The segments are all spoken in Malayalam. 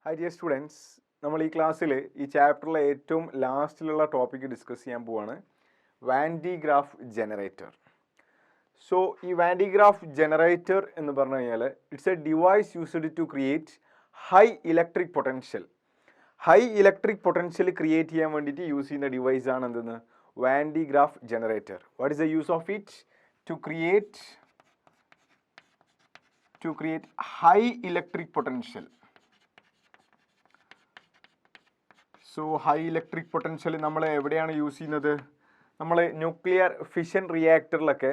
Hi dear students, നമ്മൾ ഈ ക്ലാസ്സിൽ ഈ ചാപ്റ്ററിലെ ഏറ്റവും ലാസ്റ്റിലുള്ള ടോപ്പിക്ക് ഡിസ്കസ് ചെയ്യാൻ പോവാണ് Van de Graaff generator. So ഈ വാൻ ഡി ഗ്രാഫ് ജനറേറ്റർ എന്ന് പറഞ്ഞു കഴിഞ്ഞാൽ it's a device used to create high electric potential. High electric potential create ചെയ്യാൻ വേണ്ടിയിട്ട് യൂസ് ചെയ്യുന്ന ഡിവൈസ് ആണ് എന്തെന്ന് Van de Graaff generator. What is the use of it? To create high electric potential. So high electric potential നമ്മൾ എവിടെയാണ് യൂസ് ചെയ്യുന്നത്? നമ്മൾ ന്യൂക്ലിയർ ഫിഷൻ റിയാക്ടറിലൊക്കെ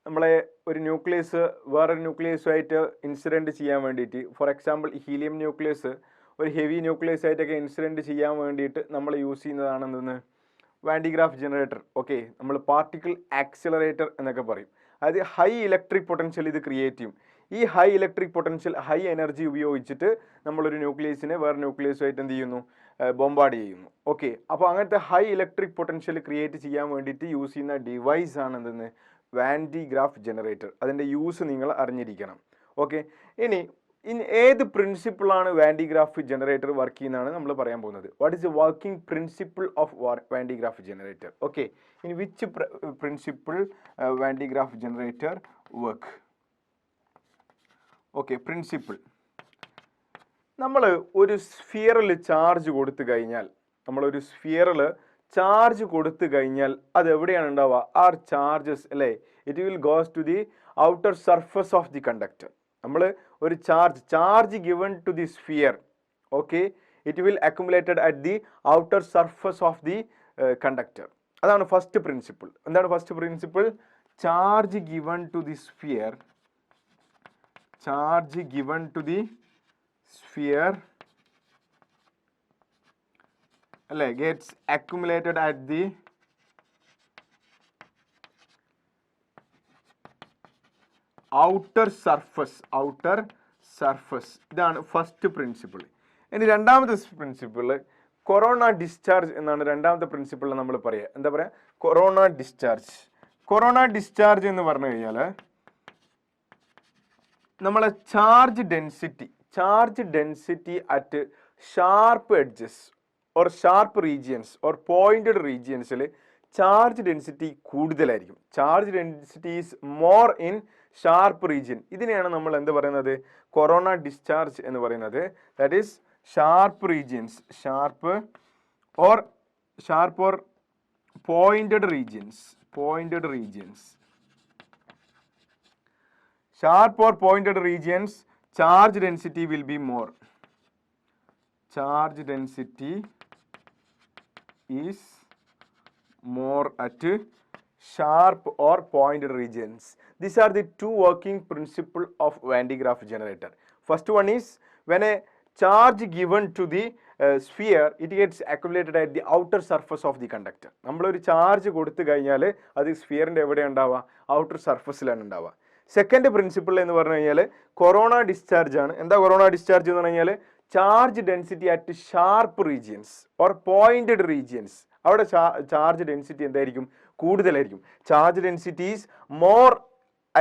നമ്മളെ ഒരു ന്യൂക്ലിയസ് വേറൊരു ന്യൂക്ലിയസുമായിട്ട് ഇൻസിഡൻറ്റ് ചെയ്യാൻ വേണ്ടിയിട്ട്, ഫോർ എക്സാമ്പിൾ ഹീലിയം ന്യൂക്ലിയസ് ഒരു ഹെവി ന്യൂക്ലിയസ് ആയിട്ടൊക്കെ ഇൻസിഡൻറ്റ് ചെയ്യാൻ വേണ്ടിയിട്ട് നമ്മൾ യൂസ് ചെയ്യുന്നതാണ് എന്തെന്ന് Van de Graaff generator. Okay, നമ്മൾ പാർട്ടിക്കിൾ ആക്സിലറേറ്റർ എന്നൊക്കെ പറയും. അതായത് ഹൈ ഇലക്ട്രിക് പൊട്ടൻഷ്യൽ ഇത് ക്രിയേറ്റ് ചെയ്യും. ഈ high electric potential high energy ഉപയോഗിച്ചിട്ട് നമ്മളൊരു ന്യൂക്ലിയസിനെ വേറെ ന്യൂക്ലിയസുമായിട്ട് എന്ത് ചെയ്യുന്നു? ബോംബാർഡ് ചെയ്യുന്നു. ഓക്കെ, അപ്പോൾ അങ്ങനത്തെ ഹൈ ഇലക്ട്രിക് പൊട്ടൻഷ്യൽ ക്രിയേറ്റ് ചെയ്യാൻ വേണ്ടിയിട്ട് യൂസ് ചെയ്യുന്ന ഡിവൈസ് ആണ് എന്തെന്ന് വാൻ ഡി ഗ്രാഫ് ജനറേറ്റർ. അതിൻ്റെ യൂസ് നിങ്ങൾ അറിഞ്ഞിരിക്കണം. ഓക്കെ, ഇനി ഏത് പ്രിൻസിപ്പിളാണ് Van de Graaff generator work ചെയ്യുന്നതാണ് നമ്മൾ പറയാൻ പോകുന്നത്. What is the working principle of Van de Graaff generator? Okay, in which principle Van de Graaff generator work? Okay, principle. നമ്മൾ ഒരു സ്ഫിയറിൽ ചാർജ് കൊടുത്തു കഴിഞ്ഞാൽ അത് എവിടെയാണ് ഉണ്ടാവുക? ആർ ചാർജസ് അല്ലേ? It will goes to the outer surface of the conductor. നമ്മൾ ഒരു charge given to the sphere, okay, it will accumulated at the outer surface of the conductor. അതാണ് ഫസ്റ്റ് പ്രിൻസിപ്പിൾ. എന്താണ് first principle? Charge given to the sphere അല്ലേ gets accumulated at the outer surface. ഇതാണ് ഫസ്റ്റ് പ്രിൻസിപ്പിൾ. ഇനി രണ്ടാമത്തെ പ്രിൻസിപ്പിൾ കൊറോണ ഡിസ്ചാർജ് എന്നാണ്. രണ്ടാമത്തെ പ്രിൻസിപ്പിൾ നമ്മൾ പറയുക എന്താ പറയുക? കൊറോണ ഡിസ്ചാർജ് എന്ന് പറഞ്ഞു കഴിഞ്ഞാൽ നമ്മളെ charge density at sharp edges or sharp regions or pointed റീജിയൻസിൽ ചാർജ് ഡെൻസിറ്റി കൂടുതലായിരിക്കും. Charge density is more in sharp region. ഇതിനെയാണ് നമ്മൾ എന്ത് പറയുന്നത്? കൊറോണ ഡിസ്ചാർജ് എന്ന് പറയുന്നത്. That is sharp regions, sharp or pointed regions. Sharp or pointed regions, charge density will be more. Charge density is more at sharp or pointed regions. These are the two working principles of Van de Graaff generator. First one is when a charge given to the sphere, it gets accumulated at the outer surface of the conductor. നമ്മളൊരു ചാർജ് കൊടുത്തു കഴിഞ്ഞാൽ അത് സ്ഫിയറിൻ്റെ എവിടെ ഉണ്ടാവുക? ഔട്ടർ സർഫസിലാണ് ഉണ്ടാവുക. സെക്കൻഡ് പ്രിൻസിപ്പിൾ എന്ന് പറഞ്ഞു കഴിഞ്ഞാൽ കൊറോണ ഡിസ്ചാർജ് ആണ്. എന്താ കൊറോണ ഡിസ്ചാർജ് എന്ന് പറഞ്ഞു കഴിഞ്ഞാൽ charge density at sharp regions or pointed regions. അവിടെ ചാർജ് ഡെൻസിറ്റി എന്തായിരിക്കും? കൂടുതലായിരിക്കും. Charge density is more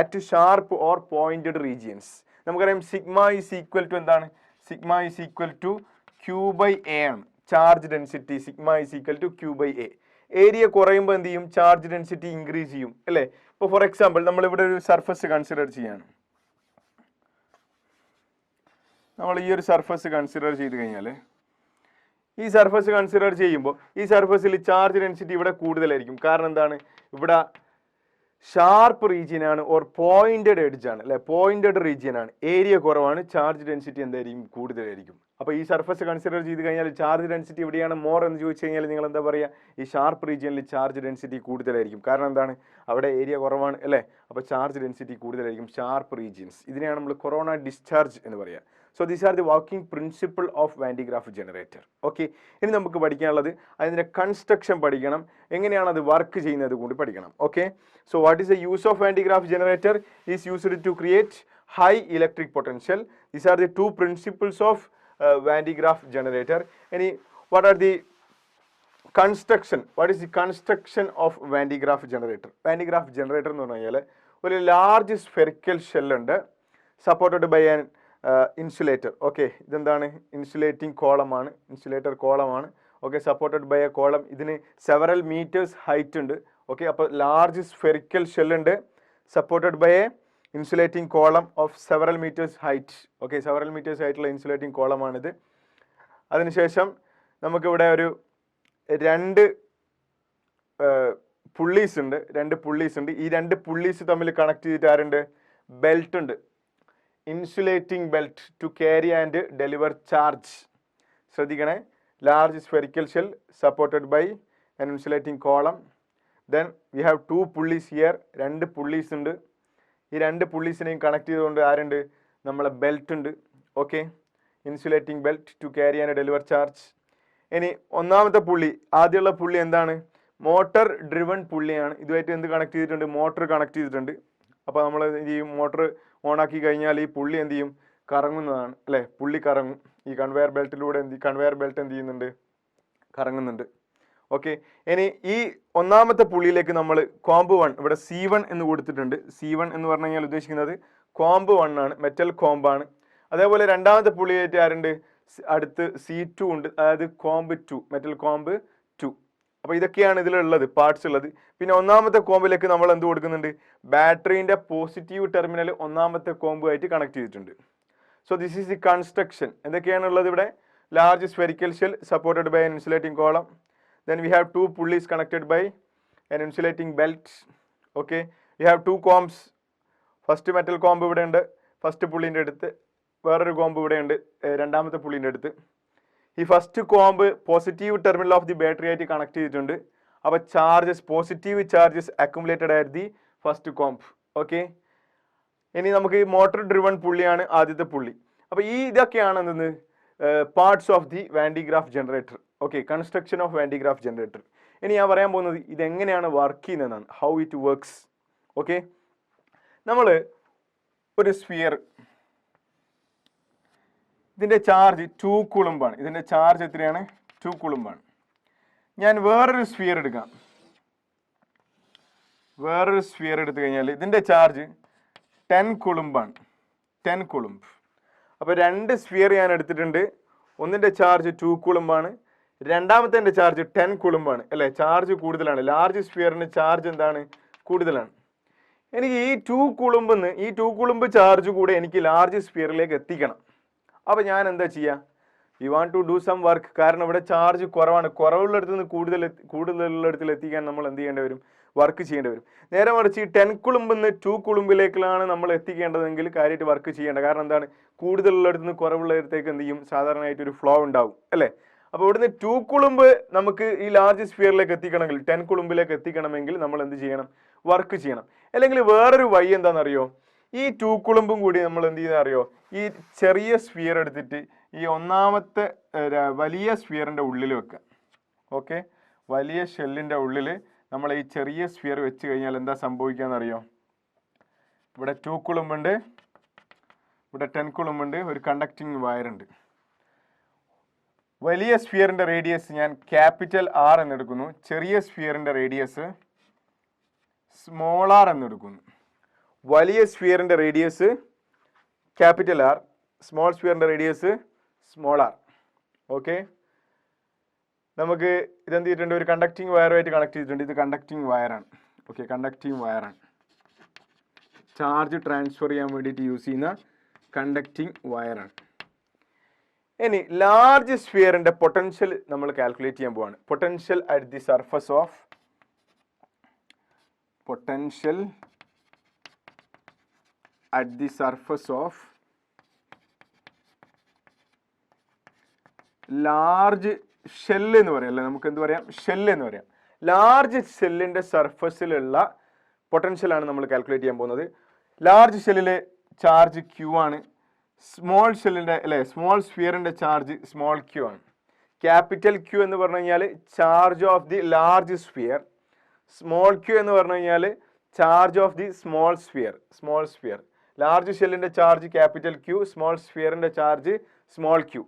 at sharp or pointed regions. നമുക്കറിയാം സിഗ്മ ഈസ് ഈക്വൽ ടു എന്താണ്? Sigma is equal to Q by A ആണ്. Charge density sigma is equal to Q by A. Area കുറയുമ്പോൾ എന്ത് ചെയ്യും? ചാർജ് ഡെൻസിറ്റി ഇൻക്രീസ് ചെയ്യും അല്ലേ? ഇപ്പോൾ ഫോർ എക്സാമ്പിൾ നമ്മളിവിടെ ഒരു സർഫസ് കൺസിഡർ ചെയ്യാണ്. നമ്മൾ ഈ ഒരു സർഫസ് കൺസിഡർ ചെയ്ത് കഴിഞ്ഞാൽ ഈ സർഫസ് കൺസിഡർ ചെയ്യുമ്പോൾ ഈ സർഫസിൽ ചാർജ് ഡെൻസിറ്റി ഇവിടെ കൂടുതലായിരിക്കും. കാരണം എന്താണ്? ഇവിടെ ഷാർപ്പ് റീജിയൻ ആണ് ഓർ പോയിന്റഡ് എഡ്ജ് ആണ് അല്ലെ? പോയിന്റഡ് റീജിയൻ ആണ്, ഏരിയ കുറവാണ്, ചാർജ് ഡെൻസിറ്റി എന്തായിരിക്കും? കൂടുതലായിരിക്കും. അപ്പോൾ ഈ സർഫസ് കൺസിഡർ ചെയ്ത് കഴിഞ്ഞാൽ ചാർജ് ഡെൻസിറ്റി എവിടെയാണ് മോർ എന്ന് ചോദിച്ചു കഴിഞ്ഞാൽ നിങ്ങൾ എന്താ പറയുക? ഈ ഷാർപ്പ് റീജിയനിൽ ചാർജ് ഡെൻസിറ്റി കൂടുതലായിരിക്കും. കാരണം എന്താണ്? അവിടെ ഏരിയ കുറവാണ് അല്ലേ? അപ്പോൾ ചാർജ് ഡെൻസിറ്റി കൂടുതലായിരിക്കും ഷാർപ്പ് റീജിയൻസ്. ഇതിനെയാണ് നമ്മൾ കൊറോണ ഡിസ്ചാർജ് എന്ന് പറയുക. So these are the working principle of Van de Graaff generator. Okay, ഇനി നമുക്ക് പഠിക്കാനുള്ളത് അതിൻ്റെ കൺസ്ട്രക്ഷൻ പഠിക്കണം. എങ്ങനെയാണ് അത് വർക്ക് ചെയ്യുന്നത് കൂടി പഠിക്കണം. Okay, so what is the use of Van de Graaff generator? Is used to create high electric potential. These are the two principles of Van de Graaff generator. Any what are the construction? What is the construction of Van de Graaff generator? Van de Graaff generator എന്ന് പറഞ്ഞാൽ ഒരു ലാർജ് സ്ഫെറിക്കൽ ഷെൽ ഉണ്ട്, supported by an insulator. Okay, ഇതെന്താണ്? ഇൻസുലേറ്റിംഗ് കോളമാണ്, ഇൻസുലേറ്റർ കോളമാണ്. Okay, supported by a column. ഇതിന് സെവറൽ മീറ്റേഴ്സ് ഹൈറ്റ് ഉണ്ട്. ഓക്കെ, അപ്പോൾ ലാർജ് സ്ഫെറിക്കൽ ഷെല്ലുണ്ട്, supported by a insulating column of several metres height. Okay, several metres ഹൈറ്റുള്ള ഇൻസുലേറ്റിംഗ് കോളമാണിത്. അതിനുശേഷം നമുക്കിവിടെ ഒരു രണ്ട് പുള്ളീസ് ഉണ്ട്, ഈ രണ്ട് പുള്ളീസ് തമ്മിൽ കണക്ട് ചെയ്തിട്ട് ആരുണ്ട്? ബെൽറ്റ് ഉണ്ട്, insulating belt to carry and deliver charge. ശ്രദ്ധിക്കണേ, large spherical shell supported by an insulating column. Then we have two pulleys here, രണ്ട് പുള്ളീസ് ഉണ്ട്. ഈ രണ്ട് പുള്ളീസിനെയും കണക്ട് ചെയ്തുകൊണ്ട് ആരുണ്ട്? നമ്മളെ ബെൽറ്റ് ഉണ്ട്. Okay, insulating belt to carry and deliver charge. ഇനി ഒന്നാമത്തെ പുള്ളി, ആദ്യമുള്ള പുള്ളി എന്താണ്? മോട്ടർ ഡ്രിവൺ പുള്ളിയാണ്. ഇതുമായിട്ട് എന്ത് കണക്ട് ചെയ്തിട്ടുണ്ട്? മോട്ടർ കണക്ട് ചെയ്തിട്ടുണ്ട്. അപ്പോൾ നമ്മൾ ഈ മോട്ടർ ഓണാക്കി കഴിഞ്ഞാൽ ഈ പുള്ളി എന്ത് ചെയ്യും? കറങ്ങുന്നതാണ് അല്ലേ? പുള്ളി കറങ്ങും. ഈ കൺവെയർ ബെൽറ്റിലൂടെ കൺവെയർ ബെൽറ്റ് എന്ത് ചെയ്യുന്നുണ്ട്? കറങ്ങുന്നുണ്ട്. ഓക്കെ, ഇനി ഈ ഒന്നാമത്തെ പുള്ളിയിലേക്ക് നമ്മൾ കോമ്പ് 1, ഇവിടെ C1 എന്ന് കൊടുത്തിട്ടുണ്ട്. C1 എന്ന് പറഞ്ഞു കഴിഞ്ഞാൽ ഉദ്ദേശിക്കുന്നത് കോമ്പ് 1 ആണ്, മെറ്റൽ കോമ്പാണ്. അതേപോലെ രണ്ടാമത്തെ പുള്ളിയായിട്ട് ആരുണ്ട്? അടുത്ത് C2 ഉണ്ട്, അതായത് കോമ്പ് 2, മെറ്റൽ കോമ്പ് 2. അപ്പോൾ ഇതൊക്കെയാണ് ഇതിലുള്ളത്, പാർട്സ് ഉള്ളത്. പിന്നെ ഒന്നാമത്തെ കോമ്പിലേക്ക് നമ്മൾ എന്ത് കൊടുക്കുന്നുണ്ട്? ബാറ്ററീൻ്റെ പോസിറ്റീവ് ടെർമിനൽ ഒന്നാമത്തെ കോമ്പുമായിട്ട് കണക്ട് ചെയ്തിട്ടുണ്ട്. So this is the construction. എന്തൊക്കെയാണുള്ളത് ഇവിടെ? Large spherical shell supported by an insulating column. Then we have two pulleys connected by an insulating belt. Okay, we have two combs. First metal comb ഇവിടെ ഉണ്ട്, ഫസ്റ്റ് പുള്ളിൻ്റെ അടുത്ത്. വേറൊരു കോമ്പ് ഇവിടെ ഉണ്ട്, രണ്ടാമത്തെ പുള്ളിൻ്റെ അടുത്ത്. ഈ first comb positive terminal of the battery ആയിട്ട് കണക്ട് ചെയ്തിട്ടുണ്ട്. അപ്പോൾ ചാർജസ്, പോസിറ്റീവ് ചാർജസ് അക്യുമുലേറ്റഡ് ആയിട്ട് ദി ഫസ്റ്റ് കോമ്പ്. ഓക്കെ, ഇനി നമുക്ക് ഈ മോട്ടർ ഡ്രിവൺ പുള്ളിയാണ് ആദ്യത്തെ പുള്ളി. അപ്പോൾ ഈ ഇതൊക്കെയാണ് എന്തെന്ന്? Parts of the Van de Graaff generator. Okay, construction of Van de Graaff generator. ഇനി ഞാൻ പറയാൻ പോകുന്നത് ഇതെങ്ങനെയാണ് വർക്ക് ചെയ്യുന്നതെന്നാണ്, ഹൗ ഇറ്റ് വർക്ക്സ്. ഓക്കെ, നമ്മൾ ഒരു സ്ഫിയർ, ഇതിൻ്റെ ചാർജ് 2 കുളുമ്പാണ്. ഇതിൻ്റെ ചാർജ് എത്രയാണ്? 2 കുളുമ്പാണ്. ഞാൻ വേറൊരു സ്ഫിയർ എടുക്കാം. വേറൊരു സ്ഫിയർ എടുത്തു കഴിഞ്ഞാൽ ഇതിൻ്റെ ചാർജ് 10 കുളുമ്പാണ്. 10 കുളുമ്പ്. അപ്പോൾ രണ്ട് സ്ഫിയർ ഞാൻ എടുത്തിട്ടുണ്ട്. ഒന്നിൻ്റെ ചാർജ് 2 കുളുമ്പാണ്, രണ്ടാമത്തെ ചാർജ് 10 കുളുമ്പാണ് അല്ലേ? ചാർജ് കൂടുതലാണ്. ലാർജ് സ്ഫിയറിന് ചാർജ് എന്താണ്? കൂടുതലാണ്. എനിക്ക് ഈ 2 കുളുമ്പെന്ന്, ഈ 2 കുളുമ്പ് ചാർജ് കൂടെ എനിക്ക് ലാർജ് സ്ഫിയറിലേക്ക് എത്തിക്കണം. അപ്പോൾ ഞാൻ എന്താ ചെയ്യുക? You want to do some work. കാരണം ഇവിടെ ചാർജ് കുറവാണ്. കുറവുള്ളിടത്ത് നിന്ന് കൂടുതലുള്ളിടത്തിൽ എത്തിക്കാൻ നമ്മൾ എന്ത് ചെയ്യേണ്ടി വരും? വർക്ക് ചെയ്യേണ്ടി വരും. നേരെ മറിച്ച് ഈ 10 കുളുമ്പെന്ന് 2 കുളുമ്പിലേക്കാണ് നമ്മൾ എത്തിക്കേണ്ടതെങ്കിൽ കാര്യമായിട്ട് വർക്ക് ചെയ്യേണ്ട. കാരണം എന്താണ്? കൂടുതലുള്ളിടത്ത് നിന്ന് കുറവുള്ളിടത്തേക്ക് എന്ത് ചെയ്യും? സാധാരണയായിട്ട് ഒരു ഫ്ലോ ഉണ്ടാവും അല്ലേ? അപ്പോൾ ഇവിടുന്ന് 2 കുളുമ്പ് നമുക്ക് ഈ ലാർജ് സ്ഫിയറിലേക്ക് എത്തിക്കണമെങ്കിൽ, 10 കുളുമ്പിലേക്ക് എത്തിക്കണമെങ്കിൽ നമ്മൾ എന്ത് ചെയ്യണം? വർക്ക് ചെയ്യണം. അല്ലെങ്കിൽ വേറൊരു വഴി എന്താണെന്നറിയോ? ഈ 2 കുളുമ്പും കൂടി നമ്മൾ എന്ത് ചെയ്യുന്ന അറിയോ? ഈ ചെറിയ സ്ഫിയർ എടുത്തിട്ട് ഈ ഒന്നാമത്തെ വലിയ സ്ഫിയറിൻ്റെ ഉള്ളിൽ വെക്കുക. ഓക്കെ, വലിയ ഷെല്ലിൻ്റെ ഉള്ളിൽ നമ്മൾ ഈ ചെറിയ സ്ഫിയർ വെച്ച് കഴിഞ്ഞാൽ എന്താ സംഭവിക്കാന്നറിയോ? ഇവിടെ 2 കുളുമ്പുണ്ട്, ഇവിടെ 10 കുളുമ്പുണ്ട്, ഒരു കണ്ടക്ടിങ് വയറുണ്ട്. വലിയ സ്ഫിയറിൻ്റെ റേഡിയസ് ഞാൻ ക്യാപിറ്റൽ R എന്നെടുക്കുന്നു, ചെറിയ സ്ഫിയറിൻ്റെ റേഡിയസ് സ്മോൾ r എന്നെടുക്കുന്നു. വലിയ സ്ഫിയറിൻ്റെ റേഡിയസ് ക്യാപിറ്റൽ R, സ്മോൾ സ്ഫിയറിൻ്റെ റേഡിയസ് സ്മോൾ r. ഓക്കെ, നമുക്ക് ഇതെന്ത് ചെയ്തിട്ടുണ്ട്? ഒരു കണ്ടക്ടിങ് വയറുമായിട്ട് കണക്ട് ചെയ്തിട്ടുണ്ട്. ഇത് കണ്ടക്ടിങ് വയറാണ്. ഓക്കെ, കണ്ടക്ടിങ് വയറാണ്. ചാർജ് ട്രാൻസ്ഫർ ചെയ്യാൻ വേണ്ടിയിട്ട് യൂസ് ചെയ്യുന്ന കണ്ടക്ടിങ് വയറാണ്. ഇനി ലാർജ് സ്ഫിയറിൻ്റെ പൊട്ടൻഷ്യൽ നമ്മൾ കാൽക്കുലേറ്റ് ചെയ്യാൻ പോവാണ്. Potential at the surface of, potential at the surface of large shell എന്ന് പറയാം അല്ലേ? നമുക്ക് എന്ത് പറയാം? ഷെല്ല് എന്ന് പറയാം. ലാർജ് ഷെല്ലിൻ്റെ സർഫസിലുള്ള പൊട്ടൻഷ്യലാണ് നമ്മൾ കാൽക്കുലേറ്റ് ചെയ്യാൻ പോകുന്നത്. ലാർജ് ഷെല്ലിലെ ചാർജ് Q ആണ്. സ്മോൾ ഷെല്ലിൻ്റെ അല്ലേ, സ്മോൾ സ്ഫിയറിൻ്റെ ചാർജ് സ്മോൾ Q ആണ്. ക്യാപിറ്റൽ Q എന്ന് പറഞ്ഞു കഴിഞ്ഞാൽ charge of the large sphere. Small Q എന്ന് പറഞ്ഞു കഴിഞ്ഞാൽ charge of the small sphere. Small sphere, large ഷെല്ലിൻ്റെ ചാർജ് ക്യാപിറ്റൽ Q, സ്മോൾ സ്ഫിയറിൻ്റെ ചാർജ് സ്മോൾ Q.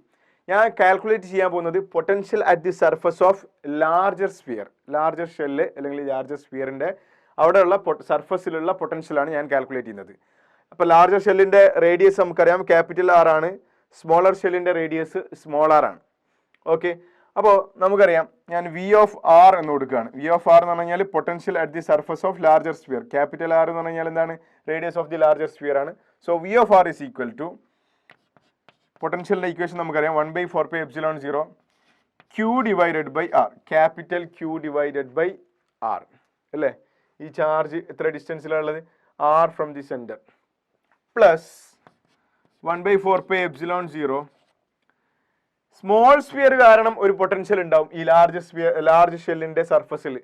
ഞാൻ കാൽക്കുലേറ്റ് ചെയ്യാൻ പോകുന്നത് potential at the surface of larger sphere. Larger shell അല്ലെങ്കിൽ ലാർജർ സ്ഫിയറിൻ്റെ അവിടെയുള്ള സർഫസിലുള്ള പൊട്ടൻഷ്യലാണ് ഞാൻ കാൽക്കുലേറ്റ് ചെയ്യുന്നത്. അപ്പോൾ ലാർജർ ഷെല്ലിൻ്റെ റേഡിയസ് നമുക്കറിയാം ക്യാപിറ്റൽ ആർ ആണ്, സ്മോളർ ഷെല്ലിൻ്റെ റേഡിയസ് സ്മോൾ ആർ ആണ്. ഓക്കെ, അപ്പോൾ നമുക്കറിയാം ഞാൻ വി ഓഫ് ആർ എന്ന് കൊടുക്കുകയാണ്. വി ഓഫ് ആർ എന്ന് പറഞ്ഞു കഴിഞ്ഞാൽ potential at the surface of larger sphere. Capital R എന്ന് പറഞ്ഞു കഴിഞ്ഞാൽ എന്താണ്? Radius of the larger sphere ആണ്. So V of R is equal to പൊട്ടൻഷ്യലിൻ്റെ ഇക്വേഷൻ നമുക്കറിയാം 1/4πε0 Q divided by R, capital Q divided by R അല്ലേ? ഈ ചാർജ് എത്ര ഡിസ്റ്റൻസിലുള്ളത്? R from the centre plus 1/4πε0 small sphere കാരണം ഒരു പൊട്ടൻഷ്യൽ ഉണ്ടാവും ഈ ലാർജ് ഷെല്ലിന്റെ സർഫസിൽ.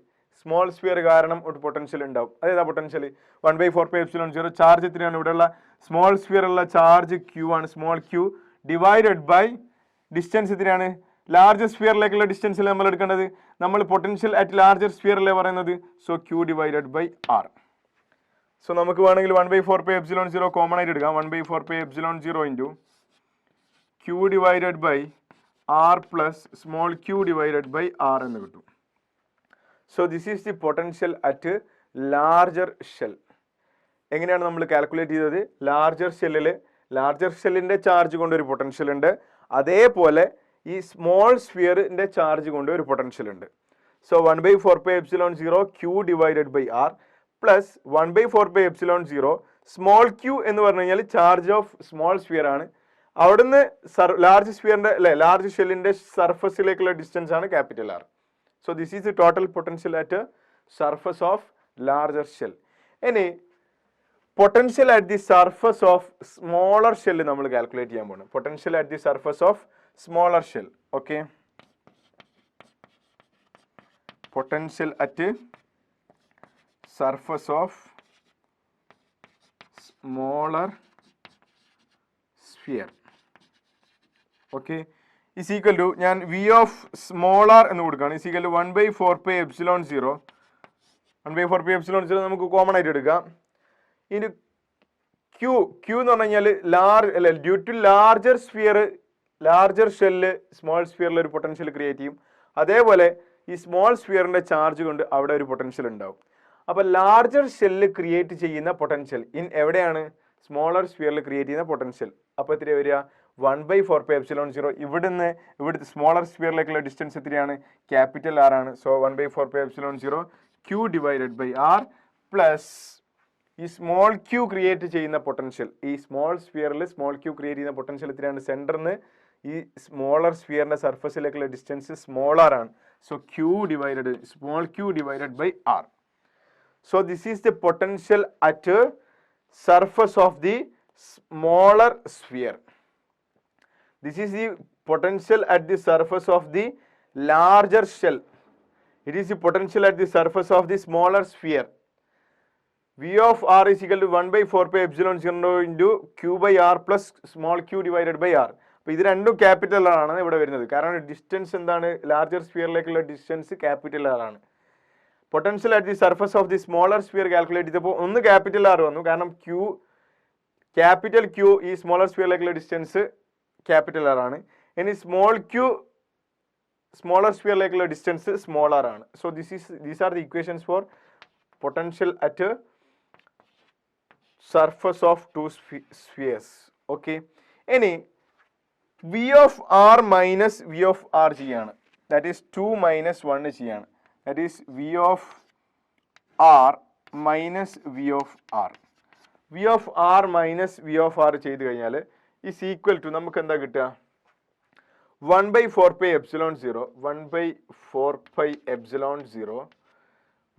സ്മോൾ സ്ഫിയർ കാരണം ഒരു പൊട്ടൻഷ്യൽ ഉണ്ടാവും. അതേതാ പൊട്ടൻഷ്യൽ? 1/4πε0 ചാർജ് എത്രയാണ്? ഇവിടെയുള്ള സ്മോൾ സ്ഫിയർ ഉള്ള ചാർജ് ക്യൂ ആണ്, small Q divided by distance എത്രയാണ്? ലാർജർ സ്ഫിയറിലേക്കുള്ള ഡിസ്റ്റൻസിൽ നമ്മൾ എടുക്കേണ്ടത്. നമ്മൾ പൊട്ടൻഷ്യൽ അറ്റ് ലാർജർ സ്ഫിയറിലെ പറയുന്നത്. So Q divided by R. So നമുക്ക് വേണമെങ്കിൽ 1/4πε0 കോമൺ ആയിട്ട് എടുക്കാം. 1/4πε0 into Q divided by R plus small Q divided by R എന്ന് കിട്ടും. So this is the potential at larger shell. എങ്ങനെയാണ് നമ്മൾ കാൽക്കുലേറ്റ് ചെയ്തത്? ലാർജർ ഷെല്ലിന്റെ ചാർജ് കൊണ്ട് ഒരു പൊട്ടൻഷ്യൽ ഉണ്ട്, അതേപോലെ ഈ സ്മോൾ സ്ഫിയറിന്റെ ചാർജ് കൊണ്ട് ഒരു പൊട്ടൻഷ്യൽ ഉണ്ട്. So 1/4πε0 Q divided by R plus 1/4πε0 small Q എന്ന് പറഞ്ഞു കഴിഞ്ഞാൽ ചാർജ് ഓഫ് സ്മോൾ സ്ഫിയർ ആണ്. അവിടുന്ന് ലാർജ് സ്ഫിയറിന്റെ ലാർജ് ഷെല്ലിന്റെ സർഫസിലേക്കുള്ള ഡിസ്റ്റൻസ് ആണ് capital R. So this is the total potential at surface of larger shell. ഇനി potential at the surface of smaller shell നമ്മൾ കാൽക്കുലേറ്റ് ചെയ്യാൻ പോകുന്നത്. Potential at the surface of smaller shell. Okay, potential at surface of smaller sphere. Okay, is equal to ഞാൻ വി ഓഫ് സ്മോളർ എന്ന് കൊടുക്കുകയാണ്. Is equal to 1/4πε0. 1/4πε0 നമുക്ക് കോമൺ ആയിട്ട് എടുക്കാം. ഇനി ക്യൂ എന്ന് പറഞ്ഞു കഴിഞ്ഞാൽ due to larger sphere, larger shell small സ്ഫിയറിൽ ഒരു പൊട്ടൻഷ്യൽ ക്രിയേറ്റ് ചെയ്യും. അതേപോലെ ഈ സ്മോൾ സ്ഫിയറിന്റെ ചാർജ് കൊണ്ട് അവിടെ ഒരു പൊട്ടൻഷ്യൽ ഉണ്ടാവും. അപ്പൊ ലാർജർ ഷെല്ല് ക്രിയേറ്റ് ചെയ്യുന്ന പൊട്ടൻഷ്യൽ എവിടെയാണ്? സ്മോളർ സ്ഫിയറിൽ ക്രിയേറ്റ് ചെയ്യുന്ന പൊട്ടൻഷ്യൽ. അപ്പോൾ എത്രയാണ് വരിക? 1/4πε0. ഇവിടുത്തെ സ്മോളർ സ്ഫിയറിലേക്കുള്ള ഡിസ്റ്റൻസ് എത്രയാണ്? ക്യാപിറ്റൽ ആർ ആണ്. So 1/4πε0 Q divided by R plus ഈ സ്മോൾ ക്യൂ ക്രിയേറ്റ് ചെയ്യുന്ന പൊട്ടൻഷ്യൽ. ഈ സ്മോൾ സ്ഫിയറിൽ സ്മോൾ ക്യൂ ക്രിയേറ്റ് ചെയ്യുന്ന പൊട്ടൻഷ്യൽ എത്രയാണ്? സെന്ററിന് ഈ സ്മോളർ സ്ഫിയറിന്റെ സർഫസിലേക്കുള്ള ഡിസ്റ്റൻസ് സ്മോളർ ആണ്. So small Q divided by R. So this is the potential at surface of the smaller sphere. This is the potential at the surface of the larger shell. It is the potential at the surface of the smaller sphere. V of r is equal to 1/4πε0 into q by r plus small q divided by r. അപ്പോൾ ഇത് രണ്ടും ക്യാപിറ്റൽ ആണ് ഇവിടെ വരുന്നത്. കാരണം ഡിസ്റ്റൻസ് എന്താണ്? ലാർജർ സ്ഫിയറിലേക്കുള്ള ഡിസ്റ്റൻസ് ക്യാപിറ്റൽ ആർ ആണ്. Potential at the surface of the smaller sphere calculate ചെയ്തപ്പോൾ ഒന്ന് ക്യാപിറ്റൽ ആർ വന്നു. കാരണം ക്യാപിറ്റൽ ക്യൂ ഈ സ്മോളർ സ്ഫിയറിലേക്കുള്ള ഡിസ്റ്റൻസ് ക്യാപിറ്റൽ ആർ ആണ്. ഇനി സ്മോളർ സ്ഫിയറിലേക്കുള്ള ഡിസ്റ്റൻസ് സ്മോൾ ആർ ആണ്. So these are the equations for potential at surface of two spheres. Okay, ഇനി V of R minus V of R ചെയ്യാണ്. ദാറ്റ് ഈസ് 2 - 1 ചെയ്യാണ്. That is V of R minus V of R. V of R minus V of R ചെയ്ത് കഴിഞ്ഞാൽ is equal to നമുക്ക് എന്താ കിട്ടുക? 1/4πε0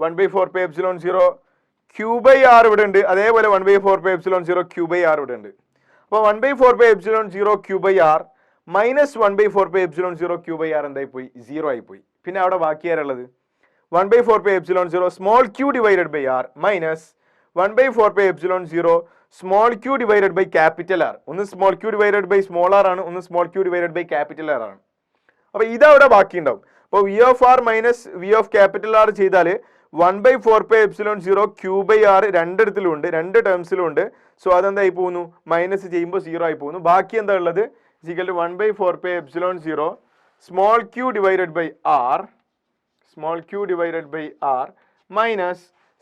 1/4πε0 Q by R ഇവിടെ ഉണ്ട്. അതേപോലെ 1/4πε0 Q by R ഇവിടെ ഉണ്ട്. അപ്പോൾ 1/4πε0 Q by R minus 1/4πε0 Q by R എന്തായി പോയി? 0 ആയി പോയി. പിന്നെ അവിടെ ബാക്കി ആരുള്ളത്? 1/4πε0 small Q divided by R minus 1/4πε0 small Q divided by capital R. ഒന്ന് small Q divided by small R ആണ്, ഒന്ന് small Q divided by capital R ആണ്. അപ്പൊ ഇതവിടെ ബാക്കി ഉണ്ടാവും. അപ്പോൾ V of R minus V of capital R ചെയ്താൽ 1/4πε0 ക്യൂ ബൈ ആർ രണ്ടിടത്തിലും ഉണ്ട്, രണ്ട് ടേംസിലും ഉണ്ട്. സോ അതെന്തായി പോകുന്നു? മൈനസ് ചെയ്യുമ്പോൾ 0 ആയി പോകുന്നു. ബാക്കി എന്താ ഉള്ളത്? Equal to 1/4πε0 small Q divided by R minus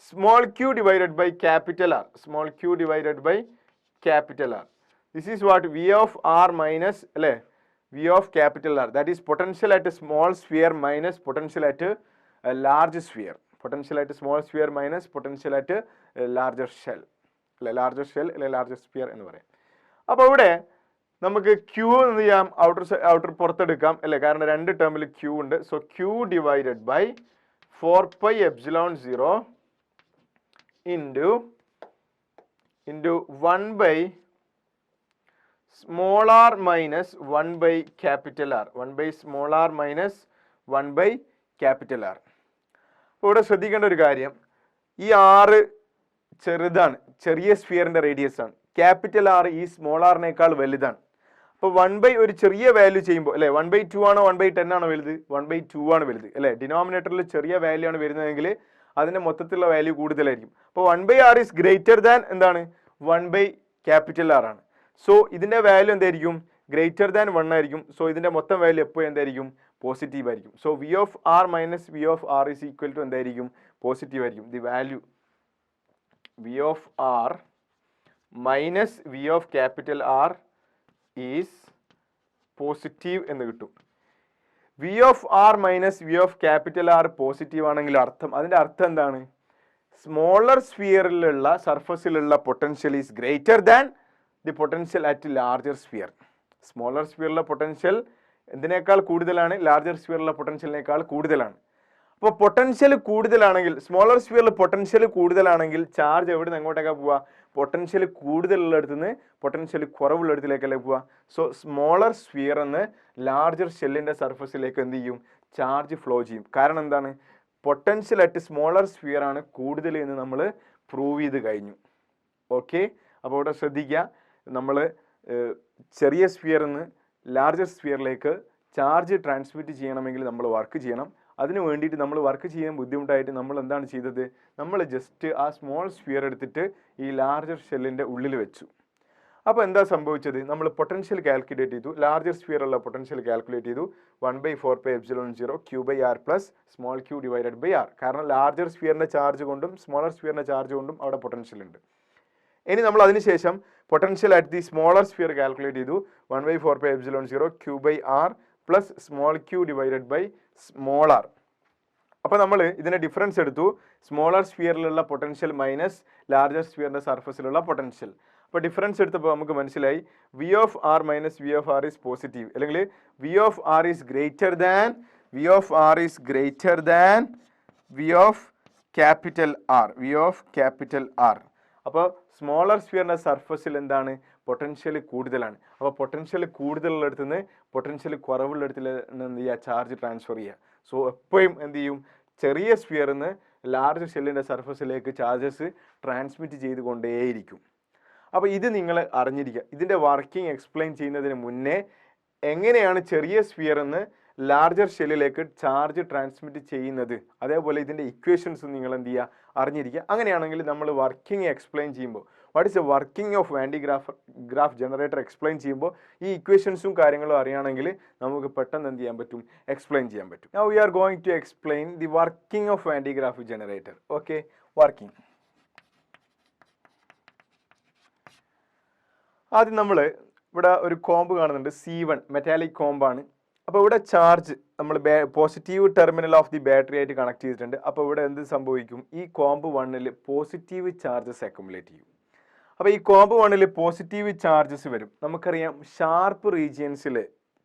small q divided by capital R. Small q divided by capital R. This is what V of R minus V of capital R. That is potential at a small sphere minus potential at a large sphere. Potential at a small sphere minus potential at a larger shell. Larger shell, larger sphere എന്ന് പറയാം. അപ്പോൾ ഇവിടെ നമുക്ക് Q എന്ന് ചെയ്യാം, ഔട്ടർ പുറത്തെടുക്കാം അല്ലേ, കാരണം രണ്ട് ടേമിൽ Q ഉണ്ട്. So Q divided by 4 pi epsilon 0 into 1 by small r minus 1 by capital R. 1 by small r minus 1 by capital R. അപ്പോൾ ഇവിടെ ശ്രദ്ധിക്കേണ്ട ഒരു കാര്യം, ഈ R ചെറുതാണ്, ചെറിയ സ്ഫിയറിന്റെ റേഡിയസ് ആണ്. ക്യാപിറ്റൽ R ഈ സ്മോൾ ആറിനേക്കാൾ വലുതാണ്. അപ്പോൾ 1 ഒരു ചെറിയ വാല്യൂ ചെയ്യുമ്പോൾ 1/2 ആണോ 1/10 ആണോ വലുത്? 1/2 ആണ് വലുത് അല്ലേ. ഡിനോമിനേറ്ററിൽ ചെറിയ വാല്യൂ ആണ് വരുന്നതെങ്കിൽ അതിന്റെ മൊത്തത്തിലുള്ള വാല്യൂ കൂടുതലായിരിക്കും. അപ്പോൾ 1/r ഈസ് ഗ്രേറ്റർ ദാൻ എന്താണ്? 1 ക്യാപിറ്റൽ R ആണ്. സോ ഇതിന്റെ വാല്യൂ എന്തായിരിക്കും? ഗ്രേറ്റർ ദാൻ 1 ആയിരിക്കും. സോ ഇതിന്റെ മൊത്തം വാല്യൂ എപ്പോഴും എന്തായിരിക്കും? പോസിറ്റീവ് ആയിരിക്കും. So V of R minus V of R is equal to എന്തായിരിക്കും? പോസിറ്റീവ് ആയിരിക്കും. The value V of R minus V of capital R is positive എന്ന് കിട്ടും. V of R minus V of capital R positive ആണെങ്കിൽ അതിന്റെ അർത്ഥം എന്താണ്? സ്മോളർ സ്ഫിയറിലുള്ള സർഫസിലുള്ള potential is greater than the potential at larger sphere. Smaller സ്ഫിയറിലുള്ള പൊട്ടൻഷ്യൽ എന്തിനേക്കാൾ കൂടുതലാണ്? ലാർജർ സ്ഫിയറിലുള്ള പൊട്ടൻഷ്യലിനേക്കാൾ കൂടുതലാണ്. അപ്പോൾ പൊട്ടൻഷ്യൽ കൂടുതലാണെങ്കിൽ, സ്മോളർ സ്ഫിയറിൽ പൊട്ടൻഷ്യൽ കൂടുതലാണെങ്കിൽ ചാർജ് എവിടെ നിന്ന് എങ്ങോട്ടേക്കാണ് പോവുക? പൊട്ടൻഷ്യൽ കൂടുതലുള്ളിടത്ത് നിന്ന് പൊട്ടൻഷ്യൽ കുറവുള്ളിടത്തിലേക്കല്ലേ പോവുക. സോ സ്മോളർ സ്ഫിയർ എന്ന് ലാർജർ ഷെല്ലിന്റെ സർഫസിലേക്ക് എന്ത് ചെയ്യും? ചാർജ് ഫ്ലോ ചെയ്യും. കാരണം എന്താണ്? പൊട്ടൻഷ്യൽ അറ്റ് സ്മോളർ സ്ഫിയർ ആണ് കൂടുതൽ എന്ന് നമ്മൾ പ്രൂവ് ചെയ്ത് കഴിഞ്ഞു. ഓക്കെ, അപ്പോൾ ഇവിടെ ശ്രദ്ധിക്കുക, നമ്മൾ ചെറിയ സ്ഫിയറിൽ നിന്ന് ലാർജർ സ്ഫിയറിലേക്ക് ചാർജ് ട്രാൻസ്മിറ്റ് ചെയ്യണമെങ്കിൽ നമ്മൾ വർക്ക് ചെയ്യണം. അതിന് വേണ്ടിയിട്ട് നമ്മൾ വർക്ക് ചെയ്യാൻ ബുദ്ധിമുട്ടായിട്ട് നമ്മൾ എന്താണ് ചെയ്തത്? നമ്മൾ ജസ്റ്റ് ആ സ്മോൾ സ്ഫിയർ എടുത്തിട്ട് ഈ ലാർജർ ഷെല്ലിൻ്റെ ഉള്ളിൽ വെച്ചു. അപ്പോൾ എന്താ സംഭവിച്ചത്? നമ്മൾ പൊട്ടൻഷ്യൽ കാൽക്കുലേറ്റ് ചെയ്തു, ലാർജർ സ്ഫിയറുള്ള പൊട്ടൻഷ്യൽ കാൽക്കുലേറ്റ് ചെയ്തു. 1/4 pi epsilon 0 Q/R plus small Q divided by R. കാരണം ലാർജർ സ്ഫിയറിൻ്റെ ചാർജ് കൊണ്ടും സ്മോളർ സ്ഫിയറിൻ്റെ ചാർജ് കൊണ്ടും അവിടെ പൊട്ടൻഷ്യൽ ഉണ്ട്. ഇനി നമ്മൾ അതിനുശേഷം potential at the smaller sphere calculate ചെയ്തു. 1/4 pi epsilon 0 Q/R plus small Q divided by small R. അപ്പോൾ നമ്മൾ ഇതിന്റെ ഡിഫറൻസ് എടുത്തു, സ്മോളർ സ്ഫിയറിലുള്ള പൊട്ടൻഷ്യൽ മൈനസ് ലാർജർ സ്ഫിയറിന്റെ സർഫസിലുള്ള പൊട്ടൻഷ്യൽ. അപ്പോൾ ഡിഫറൻസ് എടുത്തപ്പോൾ നമുക്ക് മനസ്സിലായി V of R minus V of R is positive, അല്ലെങ്കിൽ V of R is greater than V of R is greater than V of capital R. V of capital R. അപ്പോൾ സ്മോളർ സ്ഫിയറിന്റെ സർഫസിൽ എന്താണ്? പൊട്ടൻഷ്യൽ കൂടുതലാണ്. അപ്പോൾ പൊട്ടൻഷ്യൽ കൂടുതലുള്ളിടത്ത് നിന്ന് പൊട്ടൻഷ്യൽ കുറവുള്ളിടത്തിൽ എന്ത് ചെയ്യുക? ചാർജ് ട്രാൻസ്ഫർ ചെയ്യുക. സോ എപ്പോഴും എന്ത് ചെയ്യും? ചെറിയ സ്ഫിയറിൽ നിന്ന് ലാർജ് ഷെല്ലിൻ്റെ സർഫസിലേക്ക് ചാർജസ് ട്രാൻസ്മിറ്റ് ചെയ്തുകൊണ്ടേയിരിക്കും. അപ്പോൾ ഇത് നിങ്ങൾ അറിഞ്ഞിരിക്കുക. ഇതിൻ്റെ വർക്കിംഗ് എക്സ്പ്ലെയിൻ ചെയ്യുന്നതിന് മുന്നേ എങ്ങനെയാണ് ചെറിയ സ്ഫിയറിൽ നിന്ന് ലാർജർ ഷെല്ലിലേക്ക് ചാർജ് ട്രാൻസ്മിറ്റ് ചെയ്യുന്നത്, അതേപോലെ ഇതിൻ്റെ ഇക്വേഷൻസ് നിങ്ങൾ എന്ത് ചെയ്യുക? അറിഞ്ഞിരിക്കുക. അങ്ങനെയാണെങ്കിൽ നമ്മൾ വർക്കിംഗ് എക്സ്പ്ലെയിൻ ചെയ്യുമ്പോൾ, what is A working of Van de Graaff generator explain ചെയ്യുമ്പോൾ ഈ ഇക്വേഷൻസും കാര്യങ്ങളും അറിയുകയാണെങ്കിൽ നമുക്ക് പെട്ടെന്ന് എന്ത് ചെയ്യാൻ പറ്റും? എക്സ്പ്ലെയിൻ ചെയ്യാൻ പറ്റും. Now we are going to explain the working of Van de Graaff generator. Okay, working. ആദ്യം നമ്മൾ ഇവിടെ ഒരു കോമ്പ് കാണുന്നുണ്ട്, C1 മെറ്റാലിക് കോമ്പാണ്. അപ്പോൾ ഇവിടെ ചാർജ് നമ്മൾ positive terminal of the battery ആയിട്ട് കണക്ട് ചെയ്തിട്ടുണ്ട്. അപ്പോൾ ഇവിടെ എന്ത് സംഭവിക്കും? ഈ കോമ്പ് 1ൽ പോസിറ്റീവ് ചാർജസ് അക്യുമുലേറ്റ് ചെയ്യും. അപ്പോൾ ഈ കോമ്പ് 1ൽ പോസിറ്റീവ് ചാർജസ് വരും. നമുക്കറിയാം ഷാർപ്പ് റീജിയൻസിൽ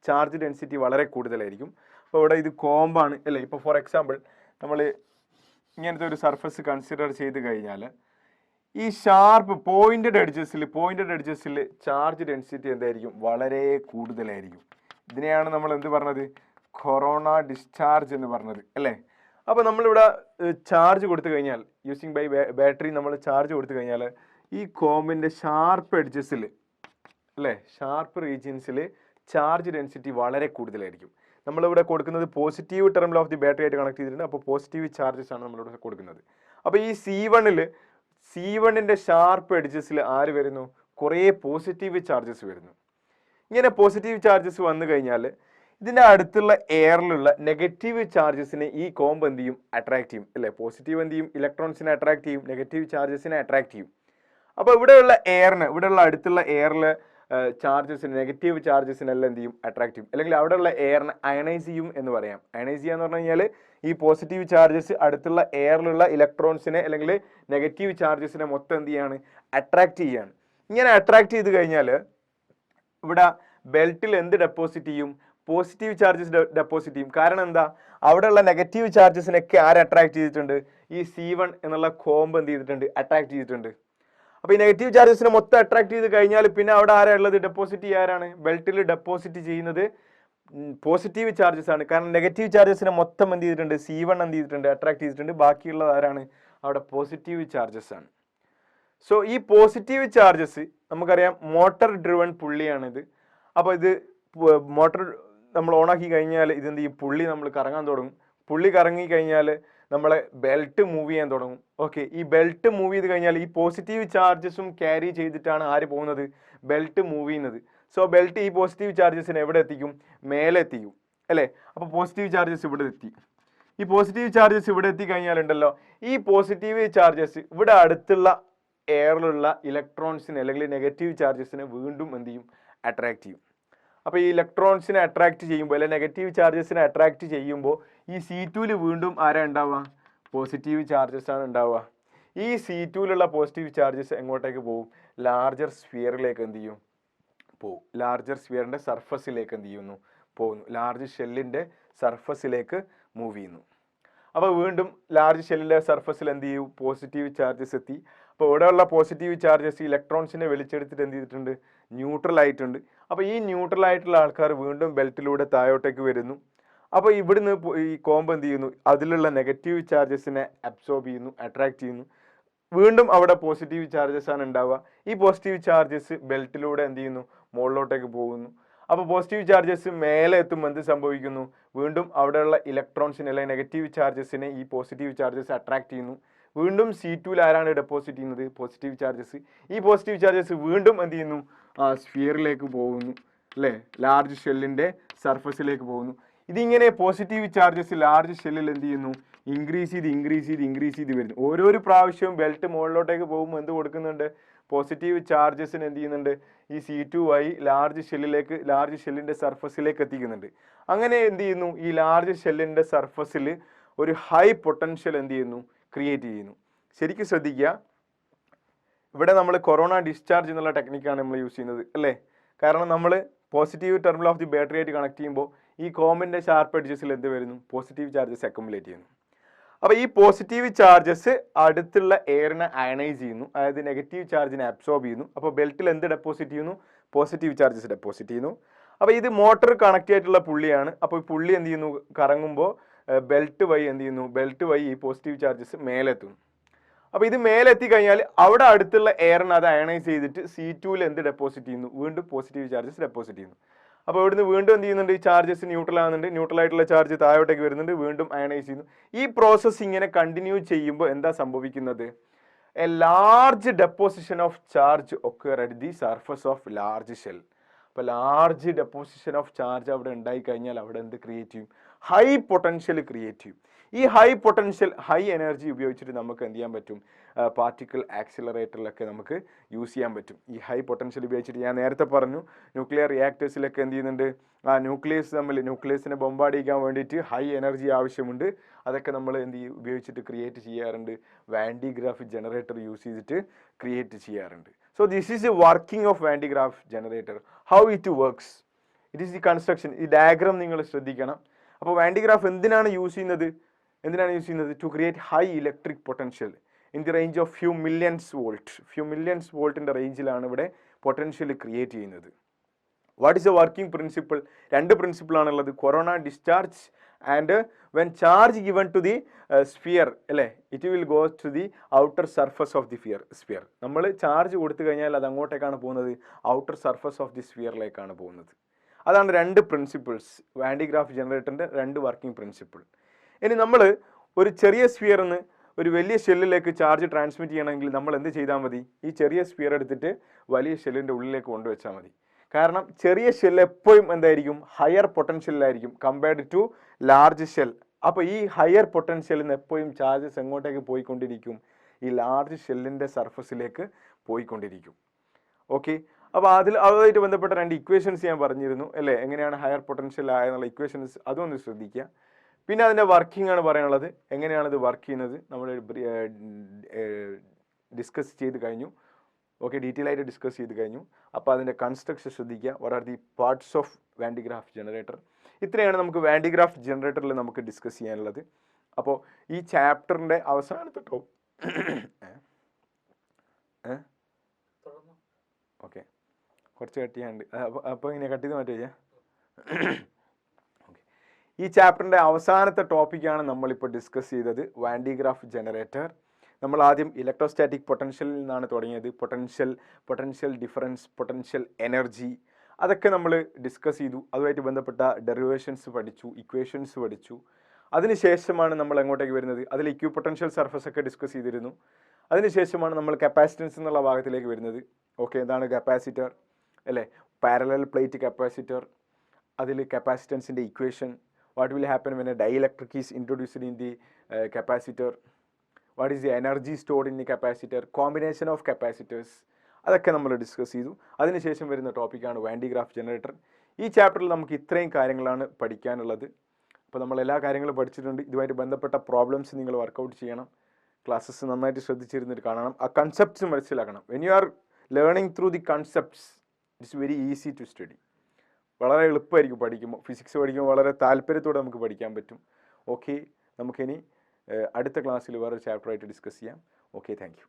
ചാർജ് ഡെൻസിറ്റി വളരെ കൂടുതലായിരിക്കും. അപ്പോൾ ഇവിടെ ഇത് കോമ്പാണ് അല്ലേ. ഇപ്പോൾ ഫോർ എക്സാമ്പിൾ നമ്മൾ ഇങ്ങനത്തെ ഒരു സർഫസ് കൺസിഡർ ചെയ്ത് കഴിഞ്ഞാൽ ഈ ഷാർപ്പ് പോയിന്റഡ് എഡ്ജസിൽ ചാർജ് ഡെൻസിറ്റി എന്തായിരിക്കും? വളരെ കൂടുതലായിരിക്കും. ഇതിനെയാണ് നമ്മൾ എന്ത് പറഞ്ഞത്? കൊറോണ ഡിസ്ചാർജ് എന്ന് പറഞ്ഞത് അല്ലേ. അപ്പോൾ നമ്മളിവിടെ ചാർജ് കൊടുത്തു കഴിഞ്ഞാൽ, യൂസിങ് ബൈ ബാറ്ററി നമ്മൾ ചാർജ് കൊടുത്തു കഴിഞ്ഞാൽ ഈ കോമ്പിൻ്റെ ഷാർപ്പ് എഡ്ജസിൽ അല്ലേ, ഷാർപ്പ് റീജിയൻസിൽ ചാർജ് ഡെൻസിറ്റി വളരെ കൂടുതലായിരിക്കും. നമ്മളിവിടെ കൊടുക്കുന്നത് positive terminal of the battery ആയിട്ട് കണക്ട് ചെയ്തിട്ടുണ്ട്. അപ്പോൾ പോസിറ്റീവ് ചാർജസ് ആണ് നമ്മളിവിടെ കൊടുക്കുന്നത്. അപ്പോൾ ഈ C1ന്റെ ഷാർപ്പ് എഡ്ജസിൽ ആര് വരുന്നു? കുറേ പോസിറ്റീവ് ചാർജസ് വരുന്നു. ഇങ്ങനെ പോസിറ്റീവ് ചാർജസ് വന്നു കഴിഞ്ഞാൽ ഇതിൻ്റെ അടുത്തുള്ള എയറിലുള്ള നെഗറ്റീവ് ചാർജസിനെ ഈ കോമ്പ് എന്ത് ചെയ്യും? അട്രാക്ട് ചെയ്യും അല്ലേ. പോസിറ്റീവ് എന്ത് ചെയ്യും? ഇലക്ട്രോൺസിനെ അട്രാക്ട് ചെയ്യും, നെഗറ്റീവ് ചാർജസിനെ അട്രാക്ട് ചെയ്യും. അപ്പോൾ ഇവിടെയുള്ള എയറിന്, ഇവിടെയുള്ള അടുത്തുള്ള എയറിലെ ചാർജസിന്, നെഗറ്റീവ് ചാർജസിനെല്ലാം എന്ത് ചെയ്യും? അട്രാക്ട് ചെയ്യും. അല്ലെങ്കിൽ അവിടെയുള്ള എയറിനെ അയണൈസ് ചെയ്യും എന്ന് പറയാം. അയണൈസ് ചെയ്യുക എന്ന് പറഞ്ഞു കഴിഞ്ഞാൽ ഈ പോസിറ്റീവ് ചാർജസ് അടുത്തുള്ള എയറിലുള്ള ഇലക്ട്രോൺസിനെ അല്ലെങ്കിൽ നെഗറ്റീവ് ചാർജസിനെ മൊത്തം എന്ത് ചെയ്യാണ്? അട്രാക്ട് ചെയ്യാണ്. ഇങ്ങനെ അട്രാക്ട് ചെയ്ത് കഴിഞ്ഞാൽ ഇവിടെ ബെൽറ്റിൽ എന്ത് ഡെപ്പോസിറ്റ് ചെയ്യും? പോസിറ്റീവ് ചാർജസ് ഡെപ്പോസിറ്റ് ചെയ്യും. കാരണം എന്താ? അവിടെയുള്ള നെഗറ്റീവ് ചാർജസിനൊക്കെ ആര് അട്രാക്ട് ചെയ്തിട്ടുണ്ട്? ഈ C1 എന്നുള്ള കോമ്പ് എന്ത് ചെയ്തിട്ടുണ്ട്? അട്രാക്ട് ചെയ്തിട്ടുണ്ട്. അപ്പോൾ ഈ നെഗറ്റീവ് ചാർജസിനെ മൊത്തം അട്രാക്ട് ചെയ്ത് കഴിഞ്ഞാൽ പിന്നെ അവിടെ ആരാ ഉള്ളത്? ഡെപ്പോസിറ്റ് ചെയ്യാരാണ്? ബെൽറ്റിൽ ഡെപ്പോസിറ്റ് ചെയ്യുന്നത് പോസിറ്റീവ് ചാർജസ് ആണ്. കാരണം നെഗറ്റീവ് ചാർജസിനെ മൊത്തം എന്ത് ചെയ്തിട്ടുണ്ട്? C1 എന്ത് ചെയ്തിട്ടുണ്ട്? അട്രാക്ട് ചെയ്തിട്ടുണ്ട്. ബാക്കിയുള്ളത് ആരാണ്? അവിടെ പോസിറ്റീവ് ചാർജസ് ആണ്. സോ ഈ പോസിറ്റീവ് ചാർജസ് നമുക്കറിയാം മോട്ടർ ഡ്രിവൺ പുള്ളിയാണിത്. അപ്പോൾ ഇത് മോട്ടർ നമ്മൾ ഓണാക്കി കഴിഞ്ഞാൽ ഇതെന്ത് ചെയ്യും? പുള്ളി നമ്മൾ കറങ്ങാൻ തുടങ്ങും. പുള്ളി കറങ്ങി കഴിഞ്ഞാൽ നമ്മളെ ബെൽറ്റ് മൂവ് ചെയ്യാൻ തുടങ്ങും. ഓക്കെ, ഈ ബെൽറ്റ് മൂവ് ചെയ്ത് കഴിഞ്ഞാൽ ഈ പോസിറ്റീവ് ചാർജസും ക്യാരി ചെയ്തിട്ടാണ് ആര് പോകുന്നത്? ബെൽറ്റ് മൂവ് ചെയ്യുന്നത്. സോ ബെൽറ്റ് ഈ പോസിറ്റീവ് ചാർജസിനെ എവിടെ എത്തിക്കും? മേലെ എത്തിക്കും അല്ലേ? അപ്പോൾ പോസിറ്റീവ് ചാർജസ് ഇവിടെ എത്തി. ഈ പോസിറ്റീവ് ചാർജസ് ഇവിടെ എത്തി കഴിഞ്ഞാലുണ്ടല്ലോ, ഈ പോസിറ്റീവ് ചാർജസ് ഇവിടെ അടുത്തുള്ള എയറിലുള്ള ഇലക്ട്രോൺസിനെ അല്ലെങ്കിൽ നെഗറ്റീവ് ചാർജസിനെ വീണ്ടും എന്ത് ചെയ്യും? അട്രാക്ട് ചെയ്യും. അപ്പോൾ ഈ ഇലക്ട്രോൺസിനെ അട്രാക്ട് ചെയ്യുമ്പോൾ അല്ലെങ്കിൽ നെഗറ്റീവ് ചാർജസിനെ അട്രാക്ട് ചെയ്യുമ്പോൾ ഈ C2 വീണ്ടും ആരാ ഉണ്ടാവുക? പോസിറ്റീവ് ചാർജസ് ആണ് ഉണ്ടാവുക. ഈ C2 പോസിറ്റീവ് ചാർജസ് എങ്ങോട്ടേക്ക് പോകും? ലാർജർ സ്ഫിയറിലേക്ക് എന്ത് ചെയ്യും? പോകും. ലാർജർ സ്ഫിയറിൻ്റെ സർഫസിലേക്ക് എന്ത് ചെയ്യുന്നു? പോകുന്നു. ലാർജ് ഷെല്ലിൻ്റെ സർഫസിലേക്ക് മൂവ് ചെയ്യുന്നു. അപ്പോൾ വീണ്ടും ലാർജ് ഷെല്ലിൻ്റെ സർഫസിൽ എന്ത് ചെയ്യും? പോസിറ്റീവ് ചാർജസ് എത്തി. അപ്പോൾ ഇവിടെയുള്ള പോസിറ്റീവ് ചാർജസ് ഇലക്ട്രോൺസിനെ വലിച്ചെടുത്തിട്ട് എന്ത് ചെയ്തിട്ടുണ്ട്? ന്യൂട്രൽ ആയിട്ടുണ്ട്. അപ്പോൾ ഈ ന്യൂട്രൽ ആയിട്ടുള്ള ആൾക്കാർ വീണ്ടും ബെൽറ്റിലൂടെ താഴോട്ടേക്ക് വരുന്നു. അപ്പോൾ ഇവിടുന്ന് ഈ കോമ്പ് എന്ത് ചെയ്യുന്നു? അതിലുള്ള നെഗറ്റീവ് ചാർജസിനെ അബ്സോർബ് ചെയ്യുന്നു, അട്രാക്ട് ചെയ്യുന്നു. വീണ്ടും അവിടെ പോസിറ്റീവ് ചാർജസ് ആണ് ഉണ്ടാവുക. ഈ പോസിറ്റീവ് ചാർജസ് ബെൽറ്റിലൂടെ എന്ത് ചെയ്യുന്നു? മുകളിലോട്ടേക്ക് പോകുന്നു. അപ്പോൾ പോസിറ്റീവ് ചാർജസ് മേലെ എത്തുമ്പോൾ എന്ത് സംഭവിക്കുന്നു? വീണ്ടും അവിടെയുള്ള ഇലക്ട്രോൺസിനെ അല്ലെങ്കിൽ നെഗറ്റീവ് ചാർജസിനെ ഈ പോസിറ്റീവ് ചാർജസ് അട്രാക്ട് ചെയ്യുന്നു. വീണ്ടും C2 ആരാണ് ഡെപ്പോസിറ്റ് ചെയ്യുന്നത്? Positive charges. ഈ പോസിറ്റീവ് ചാർജസ് വീണ്ടും എന്ത് ചെയ്യുന്നു? സ്ഫിയറിലേക്ക് പോകുന്നു അല്ലേ? ലാർജ് ഷെല്ലിൻ്റെ സർഫസിലേക്ക് പോകുന്നു. ഇതിങ്ങനെ പോസിറ്റീവ് ചാർജസ് ലാർജ് ഷെല്ലിൽ എന്ത് ചെയ്യുന്നു? ഇൻക്രീസ് ചെയ്ത് വരുന്നു. ഓരോരോ പ്രാവശ്യവും ബെൽറ്റ് മുകളിലോട്ടേക്ക് പോകുമ്പോൾ എന്ത് കൊടുക്കുന്നുണ്ട്? പോസിറ്റീവ് ചാർജസിന് എന്ത് ചെയ്യുന്നുണ്ട്? ഈ C2 ആയി ലാർജ് ഷെല്ലിൻ്റെ സർഫസിലേക്ക് എത്തിക്കുന്നുണ്ട്. അങ്ങനെ എന്ത് ചെയ്യുന്നു? ഈ ലാർജ് ഷെല്ലിൻ്റെ സർഫസിൽ ഒരു ഹൈ പൊട്ടൻഷ്യൽ എന്ത് ചെയ്യുന്നു? ക്രിയേറ്റ് ചെയ്യുന്നു. ശരിക്കും ശ്രദ്ധിക്കുക, ഇവിടെ നമ്മൾ കൊറോണ ഡിസ്ചാർജ് എന്നുള്ള ടെക്നിക്കാണ് നമ്മൾ യൂസ് ചെയ്യുന്നത് അല്ലേ? കാരണം നമ്മൾ positive terminal of the battery ആയിട്ട് കണക്ട് ചെയ്യുമ്പോൾ ഈ കോമ്പിൻ്റെ ഷാർപ്പ് എഡ്ജസിൽ എന്ത് വരുന്നു? പോസിറ്റീവ് ചാർജസ് അക്യുമുലേറ്റ് ചെയ്യുന്നു. അപ്പോൾ ഈ പോസിറ്റീവ് ചാർജസ് അടുത്തുള്ള എയറിനെ അയണൈസ് ചെയ്യുന്നു, അതായത് നെഗറ്റീവ് ചാർജിനെ അബ്സോർബ് ചെയ്യുന്നു. അപ്പോൾ ബെൽറ്റിൽ എന്ത് ഡെപ്പോസിറ്റ് ചെയ്യുന്നു? പോസിറ്റീവ് ചാർജസ് ഡെപ്പോസിറ്റ് ചെയ്യുന്നു. അപ്പോൾ ഇത് മോട്ടർ കണക്ട് ആയിട്ടുള്ള പുള്ളിയാണ്. അപ്പോൾ ഈ പുള്ളി എന്ത് ചെയ്യുന്നു? കറങ്ങുമ്പോൾ ബെൽറ്റ് വഴി എന്ത് ചെയ്യുന്നു? ബെൽറ്റ് വഴി ഈ പോസിറ്റീവ് ചാർജസ് മേലെത്തുന്നു. അപ്പോൾ ഇത് മേലെത്തി കഴിഞ്ഞാൽ അവിടെ അടുത്തുള്ള എയറിന് അത് അയണൈസ് ചെയ്തിട്ട് C2 എന്ത് ഡെപ്പോസിറ്റ് ചെയ്യുന്നു? വീണ്ടും പോസിറ്റീവ് ചാർജസ് ഡെപ്പോസിറ്റ് ചെയ്യുന്നു. അപ്പോൾ ഇവിടുന്ന് വീണ്ടും എന്ത് ചെയ്യുന്നുണ്ട്? ഈ ചാർജസ് ന്യൂട്രൽ ആകുന്നുണ്ട്. ന്യൂട്രൽ ആയിട്ടുള്ള ചാർജ് താഴോട്ടേക്ക് വരുന്നുണ്ട്, വീണ്ടും അയണൈസ് ചെയ്യുന്നു. ഈ പ്രോസസ്സ് ഇങ്ങനെ കണ്ടിന്യൂ ചെയ്യുമ്പോൾ എന്താ സംഭവിക്കുന്നത്? A large deposition of charge occur at the surface of large shell. അപ്പോൾ ലാർജ് ഡെപ്പോസിഷൻ ഓഫ് ചാർജ് അവിടെ ഉണ്ടായി കഴിഞ്ഞാൽ അവിടെ എന്ത് ക്രിയേറ്റ് ചെയ്യും? ഹൈ പൊട്ടൻഷ്യൽ ക്രിയേറ്റ് ചെയ്യും. ഈ ഹൈ പൊട്ടൻഷ്യൽ, ഹൈ എനർജി ഉപയോഗിച്ചിട്ട് നമുക്ക് എന്ത് ചെയ്യാൻ പറ്റും? പാർട്ടിക്കിൾ ആക്സിലറേറ്ററിലൊക്കെ നമുക്ക് യൂസ് ചെയ്യാൻ പറ്റും. ഈ ഹൈ പൊട്ടൻഷ്യൽ ഉപയോഗിച്ചിട്ട് ഞാൻ നേരത്തെ പറഞ്ഞു ന്യൂക്ലിയർ റിയാക്ടേഴ്സിലൊക്കെ എന്ത് ചെയ്യുന്നുണ്ട്? ന്യൂക്ലിയസിനെ ബോംബാർഡ് ചെയ്യാൻ വേണ്ടിയിട്ട് ഹൈ എനർജി ആവശ്യമുണ്ട്. അതൊക്കെ നമ്മൾ എന്ത് ചെയ്യും? ഉപയോഗിച്ചിട്ട് ക്രിയേറ്റ് ചെയ്യാറുണ്ട്. വാൻഡിഗ്രാഫ് ജനറേറ്റർ യൂസ് ചെയ്തിട്ട് ക്രിയേറ്റ് ചെയ്യാറുണ്ട്. So this is a working of Van de Graaff generator. How it works? It is the construction. ഈ ഡയഗ്രാം നിങ്ങൾ ശ്രദ്ധിക്കണം. അപ്പോൾ വാൻഡിഗ്രാഫ് എന്തിനാണ് യൂസ് ചെയ്യുന്നത്? To create high electric potential in the range of few millions വോൾട്ടിൻ്റെ റേഞ്ചിലാണ് ഇവിടെ പൊട്ടൻഷ്യൽ ക്രിയേറ്റ് ചെയ്യുന്നത്. What is a working principle? രണ്ട് പ്രിൻസിപ്പിളാണുള്ളത്. Corona discharge and when charge given to the sphere അല്ലേ, it will go to the outer surface of the sphere. നമ്മൾ ചാർജ് കൊടുത്തു കഴിഞ്ഞാൽ അത് അങ്ങോട്ടേക്കാണ് പോകുന്നത്? ഔട്ടർ സർഫസ് ഓഫ് ദി സ്ഫിയറിലേക്കാണ് പോകുന്നത്. അതാണ് രണ്ട് പ്രിൻസിപ്പിൾസ്, വാൻഡിഗ്രാഫ് ജനറേറ്ററിൻ്റെ രണ്ട് വർക്കിംഗ് പ്രിൻസിപ്പിൾ. ഇനി നമ്മൾ ഒരു ചെറിയ സ്ഫിയറിൽ നിന്ന് ഒരു വലിയ ഷെല്ലിലേക്ക് ചാർജ് ട്രാൻസ്മിറ്റ് ചെയ്യണമെങ്കിൽ നമ്മൾ എന്ത് ചെയ്താൽ മതി? ഈ ചെറിയ സ്ഫിയർ എടുത്തിട്ട് വലിയ ഷെല്ലിൻ്റെ ഉള്ളിലേക്ക് കൊണ്ടുവച്ചാൽ മതി. കാരണം ചെറിയ ഷെൽ എപ്പോഴും എന്തായിരിക്കും? ഹയർ പൊട്ടൻഷ്യലിലായിരിക്കും കമ്പയർഡ് ടു ലാർജ് ഷെൽ. അപ്പോൾ ഈ ഹയർ പൊട്ടൻഷ്യലിൽ നിന്ന് എപ്പോഴും ചാർജസ് എങ്ങോട്ടേക്ക് പോയിക്കൊണ്ടിരിക്കും? ഈ ലാർജ് ഷെല്ലിൻ്റെ സർഫസിലേക്ക് പോയിക്കൊണ്ടിരിക്കും. ഓക്കെ, അപ്പോൾ അതുമായിട്ട് ബന്ധപ്പെട്ട 2 ഇക്വേഷൻസ് ഞാൻ പറഞ്ഞിരുന്നു അല്ലേ, എങ്ങനെയാണ് ഹയർ പൊട്ടൻഷ്യൽ ആയെന്നുള്ള ഇക്വേഷൻസ്, അതൊന്ന് ശ്രദ്ധിക്കുക. പിന്നെ അതിൻ്റെ വർക്കിംഗ് ആണ് പറയാനുള്ളത്. എങ്ങനെയാണ് ഇത് വർക്ക് ചെയ്യുന്നത് നമ്മൾ ഡിസ്കസ് ചെയ്ത് കഴിഞ്ഞു. ഓക്കെ, ഡീറ്റെയിൽ ആയിട്ട് ഡിസ്കസ് ചെയ്ത് കഴിഞ്ഞു. അപ്പോൾ അതിൻ്റെ കൺസ്ട്രക്ഷൻ ശ്രദ്ധിക്കുക. What are the parts of Van de Graaff generator. ഇത്രയാണ് നമുക്ക് വാൻഡിഗ്രാഫ് ജനറേറ്ററിൽ നമുക്ക് ഡിസ്കസ് ചെയ്യാനുള്ളത്. അപ്പോൾ ഈ ചാപ്റ്ററിൻ്റെ അവസാനത്തെ ഓക്കെ, കുറച്ച് കട്ട് ചെയ്യാണ്ട്, അപ്പോൾ ഇങ്ങനെ കട്ട് ചെയ്ത് മാറ്റുക. ഓക്കെ, ഈ ചാപ്റ്ററിൻ്റെ അവസാനത്തെ ടോപ്പിക്കാണ് നമ്മളിപ്പോൾ ഡിസ്കസ് ചെയ്തത്, വാൻഡിഗ്രാഫ് ജനറേറ്റർ. നമ്മൾ ആദ്യം ഇലക്ട്രോസ്റ്റാറ്റിക് പൊട്ടൻഷ്യലിൽ നിന്നാണ് തുടങ്ങിയത്. പൊട്ടൻഷ്യൽ ഡിഫറൻസ്, പൊട്ടൻഷ്യൽ എനർജി, അതൊക്കെ നമ്മൾ ഡിസ്കസ് ചെയ്തു. അതുമായിട്ട് ബന്ധപ്പെട്ട ഡെറിവേഷൻസ് പഠിച്ചു, ഇക്വേഷൻസ് പഠിച്ചു. അതിനുശേഷമാണ് നമ്മൾ എങ്ങോട്ടേക്ക് വരുന്നത്, അതിൽ ഇക്വിപൊട്ടൻഷ്യൽ സർഫസ് ഒക്കെ ഡിസ്കസ് ചെയ്തിരുന്നു. അതിനുശേഷമാണ് നമ്മൾ കപ്പാസിറ്റൻസ് എന്നുള്ള ഭാഗത്തിലേക്ക് വരുന്നത്. ഓക്കെ, എന്താണ് കപ്പാസിറ്റർ അല്ലേ, പാരലൽ പ്ലേറ്റ് കപ്പാസിറ്റർ, അതിൽ കപ്പാസിറ്റൻസിൻ്റെ equation, what will happen when a dielectric is introduced in the capacitor, what is the energy stored in the capacitor, combination of capacitors, അതൊക്കെ നമ്മൾ ഡിസ്കസ് ചെയ്തു. അതിനുശേഷം വരുന്ന ടോപ്പിക്കാണ് വാൻഡിഗ്രാഫ് ജനറേറ്റർ. ഈ ചാപ്റ്ററിൽ നമുക്ക് ഇത്രയും കാര്യങ്ങളാണ് പഠിക്കാനുള്ളത്. അപ്പോൾ നമ്മൾ എല്ലാ കാര്യങ്ങളും പഠിച്ചിട്ടുണ്ട്. ഇതുമായിട്ട് ബന്ധപ്പെട്ട പ്രോബ്ലംസ് നിങ്ങൾ വർക്കൗട്ട് ചെയ്യണം. ക്ലാസ്സസ് നന്നായിട്ട് ശ്രദ്ധിച്ചിരുന്നിട്ട് കാണണം. ആ കൺസെപ്റ്റ്സ് മനസ്സിലാക്കണം. When you are learning through the concepts it's very easy to study. വളരെ എളുപ്പമായിരിക്കും പഠിക്കുമ്പോൾ. ഫിസിക്സ് പഠിക്കുമ്പോൾ വളരെ താല്പര്യത്തോടെ നമുക്ക് പഠിക്കാൻ പറ്റും. ഓക്കെ, നമുക്കിനി അടുത്ത ക്ലാസ്സിൽ വേറൊരു ചാപ്റ്ററായിട്ട് ഡിസ്കസ് ചെയ്യാം. Okay, thank you.